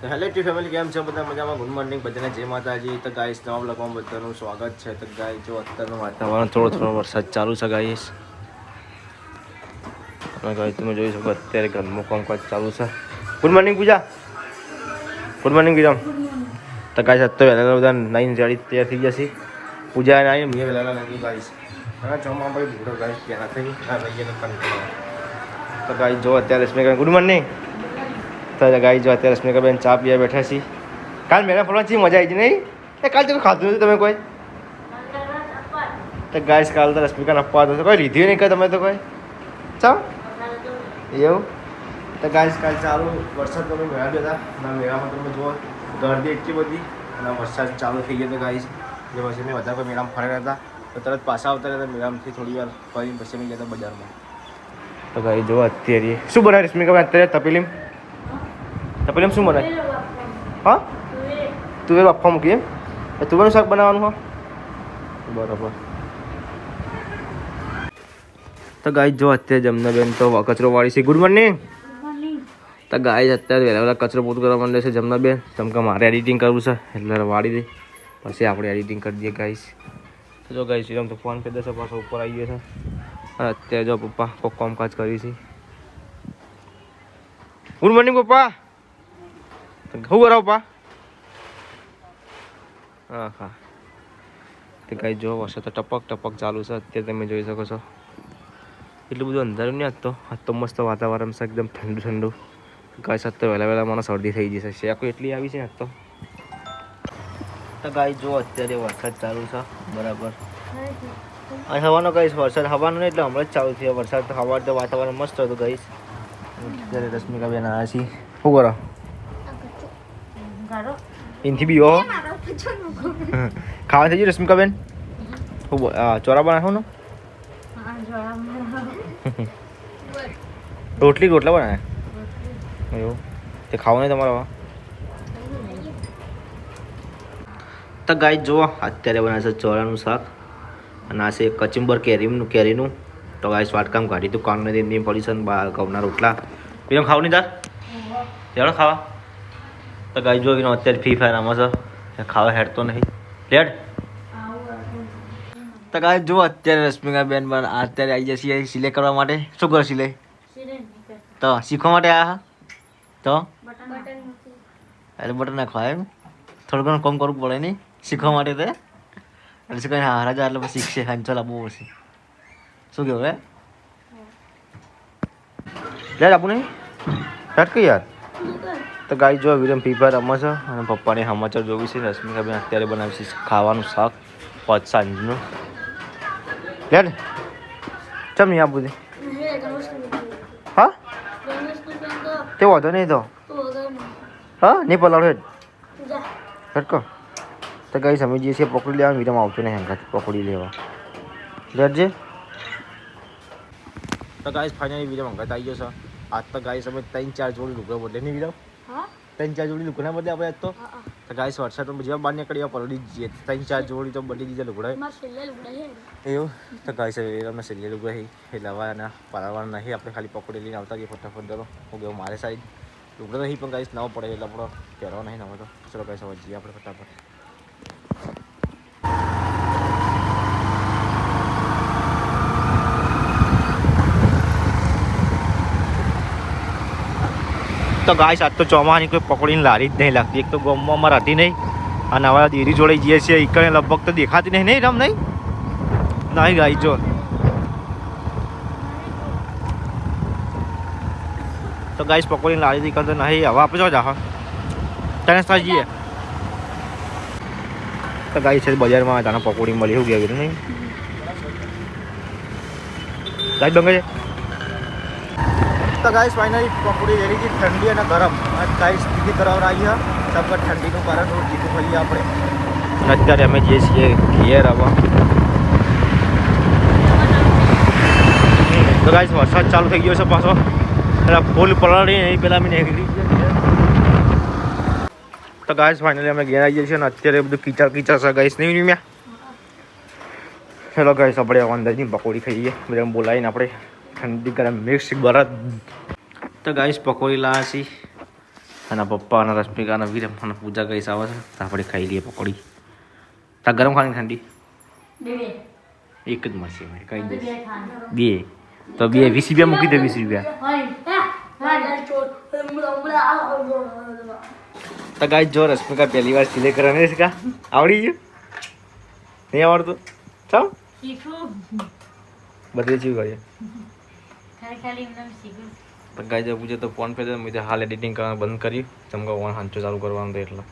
તો hello T family, કેમ છો બધા? મજામાં? ગુડ મોર્નિંગ બધાને, જય માતાજી. તો ગાઈસ નવા બ્લોગમાં બધાનું સ્વાગત છે. તો ગાઈસ જો અત્યારનું વાતાવરણ થોડો વરસાદ ચાલુ છે ગાઈસ. અને ગાઈસ તમે જોઈ શકો અત્યારે ઘરનું કામકાજ ચાલુ છે. ગુડ મોર્નિંગ પૂજા. ગુડ મોર્નિંગ વિરમ. તો ગાઈસ અત્યારે વહેલા બધા નાઈન રેડી તૈયાર થઈ જશે. પૂજા નાઈ મેં વહેલા લાગી ગાઈસ. અને ચોમા ભાઈ ભૂડો ગાઈસ પહેલા થઈ આ ભાઈને કંટ્રોલ. તો ગાઈસ જો અત્યારે રશ્મિકા ગુડ મોર્નિંગ. તો ગાઈ જો અત્યારે રશ્મિકાબેન ચા પીવા બેઠા છીએ. કાલ મેળા ફરવાની ચી મજા આવી છે નહીં? એ કાલ તો ખાધું નથી તમે કોઈ? તો ગાઈસ કાલ તો રશ્મિકાને અપવાદ હતો, કોઈ લીધી નહીં કે તમે તો કોઈ ચાલ એવું. તો ગાઈસ કાલ ચાલુ વરસાદ તમે મેળા ગયા હતા, મેળામાં તમે જુઓ ગરદી એટલી બધી અને વરસાદ ચાલુ થઈ ગયો હતો ગાઈસ. જે પછી મેં વધારે કોઈ મેળામાં ફરેલા હતા તો તરત પાછા આવતા રહ્યા મેળામાંથી થોડી વાર ફરીને પછી મેં ગયા હતા બજારમાં. તો ગાઈસ જો અત્યારે શું બનાવે રશ્મિકાબેન અત્યારે તપેલીમ? તપેલીમ શું બનાવે? હા તુવેર બાફવા મૂકીએ. તુવેરનું શાક બનાવવાનું હો બરાબર. તો ગાઈસ જો અત્યારે જમનાબેન તો કચરો વાળી છે. Good morning. તો ગાઈસ અત્યારે વહેલા વહેલા કચરો પોતું કરવા માંડે છે જમનાબેન. જેમ કે મારે એડિટિંગ કરવું છે એટલે વાળી દે પછી આપણે એડિટિંગ કરી દઈએ ગાઈસ. તો જો ગાઈસ એમ તો ફોન કરી દેશે પાછો ઉપર આવી ગયો છે. અને અત્યારે જો પપ્પા કોઈ કામકાજ કરી છે. ગુડ મોર્નિંગ પપ્પા. શું કરો પપ્પા? હા હા. તો ગાઈસ જો વરસાદ તો ટપક ટપક ચાલુ છે અત્યારે તમે જોઈ શકો છો. એટલું બધું અંધારું નહીં આજ તો મસ્ત વાતાવરણ છે એકદમ ઠંડુ ઠંડુ. ગાઈસ આજ તો વહેલા વહેલા મને શરદી થઈ જશે. શેકો એટલી આવી છે આજ તો. તો ગાઈસ જો અત્યારે વરસાદ ચાલુ છે બરાબર. અને હવાનો ગાઈસ વરસાદ હવાનો નહીં એટલે હમણાં જ ચાલુ થયો વરસાદ. તો હવા તો વાતાવરણ મસ્ત હતું ગાઈસ. અત્યારે રશ્મિકાબેન આવ્યા છીએ. શું કરો? એનથી બી હો ખાવા થઈ ગયું રશ્મિકાબેન? ચોરા બનાવો ને? રોટલા બનાવે એવું તે ખાવું નહીં તમારે? તો ગાઈસ જુઓ અત્યારે બનાવે છે ચોરાનું શાક અને આ છે કચુંબર કેરીનું. તો ગાઈસ વાટકામ કાઢી તું કામ નથી પડી છે ઘઉંના રોટલા બીજો ખાવ નહીં તાર ચાલો ખાવા. તો ગાઈસ જો અત્યારે ફ્રી ફાયર આમાં છે ખાવા હેડતો નહીં લેડ. તો ગાઈસ જો અત્યારે રશ્મિકાબેન પણ અત્યારે આવી જશે સિલાઈ કરવા માટે. શું કરો સિલાઈ? તો શીખવા માટે આવ્યા તો એટલે બટન નાખવા એમ થોડું ઘણું કામ કરવું પડે નહીં શીખવા માટે. તો એટલે શું કહે હારા જા એટલે પછી શીખશે હાંચો લાવવું પડશે. શું કહેવું હે લે આપું નહીં હેટ કે યાર. તો ગાઈ જો વિરમ પીપા રમે છે અને પપ્પાને સમાચાર જોવી છે. રશ્મિકાબેન અત્યારે બનાવી છે ખાવાનું શાક પાંચ સાંજનું. લેડ ચમ નહીં આપું દે. હા તે વાંધો નહીં તો હા નહીં પલાળો હેડ હેડ કહો. તો ગાઈ સમજીએ છીએ પકડી લેવા. વિરમ આવતો નહીં હંગાથી પકડી લેવા લેડજે. તો ગાઈસ ફાઇનલી વિરમ હંગાત આવી ગયો છે. આજ તો ગાઈસ અમે 3-4 જોડી લુગડા બદલે નહીં વિરમ? 3-4 જોડી લુગડા બદલે આપણે આજ તો. ગાઈસ વરસાદમાં જેવા બહાર નીકળ્યા પલળી જઈએ 3-4 જોડી તો બદલી દીધા લુગડા એવું. તો ગાઈસ વિરમના છેલ્લે લુગડા એટલે હવે એના પલાળવાના નહીં આપણે ખાલી પકડી લઈને આવતા જઈએ ફટાફટ. દરો હું ગયો મારે સાઈડ લુગડા નહીં પણ ગાઈસ નવો પડે એટલે આપણો પહેરવા નહીં નવો. તો ચલો ગાઈસ હવે જઈએ આપણે ફટાફટ. તો ગાઈસ આજ તો ચોમાની કોઈ પકડીને લારી જ નહીં લાગતી. એક તો ગામમાં અમારે હતી નહીં અને હવે દેરી જોડે જઈએ છીએ ઈકડે લગભગ તો દેખાતી નહીં નહીં રમ નહીં નહીં ગાઈ જો. તો ગાઈસ પકોડીને લારી દીકર તો નહીં. હવે આપણે જો જા ત્યાં જઈએ. તો ગાઈ છે બજારમાં તાના પકોડી મળી એવું ગયા નહીં ગાઈ બંગે છે. તો ગાઈસ ફાઇનલી પકોડી લેલી હતી ઠંડી અને ગરમ. ગાઈસ બીજી તરફ આવી છે સબ ઠંડીનું કારણ થોડું તીખું ખાઈએ આપણે. અને અત્યારે અમે જઈએ છીએ ઘેર આવવા. તો ગાઈસ વરસાદ ચાલુ થઈ ગયો છે પાછો એટલે ફૂલ પલાળી નહીં પહેલાં અમે નીકળી ગયા. તો ગાઈસ ફાઇનલી અમે ઘેર આવીએ છીએ અને અત્યારે બધું કીચડ છે ગાઈસ નહીં મેં. હેલો ગાઈસ આપણે અંદાજની પકોડી ખાઈએ બધા બોલાવીને આપણે ઠંડી ગરમ મિક્સ બરાબર. તો ગાઈસ પકોડી લાવ્યા છીએ અને પપ્પા અને રશ્મિકા અને વીર અને પૂજા કહીશ આવે છે તો આપણે ખાઈ લઈએ પકોડી. તા ગરમ ખાવાની ઠંડી એક જ મળશે મારે કઈ દઈશ બે તો બે 20 રૂપિયા મૂકી દે 20 રૂપિયા. તો ગાઈસ જો રશ્મિકા પહેલી વાર સિલેક્ટ કરવાની છે કા આવડી ગયું નહીં આવડતું ચાલ બધી ચીજ કરીએ તો ગાઈસ પૂછે તો ફોન પે દે મુજે હાલ એડિટિંગ કરવાનું બંધ કર્યું ચમકા ફોન હાંચો ચાલુ કરવાનું તો એટલે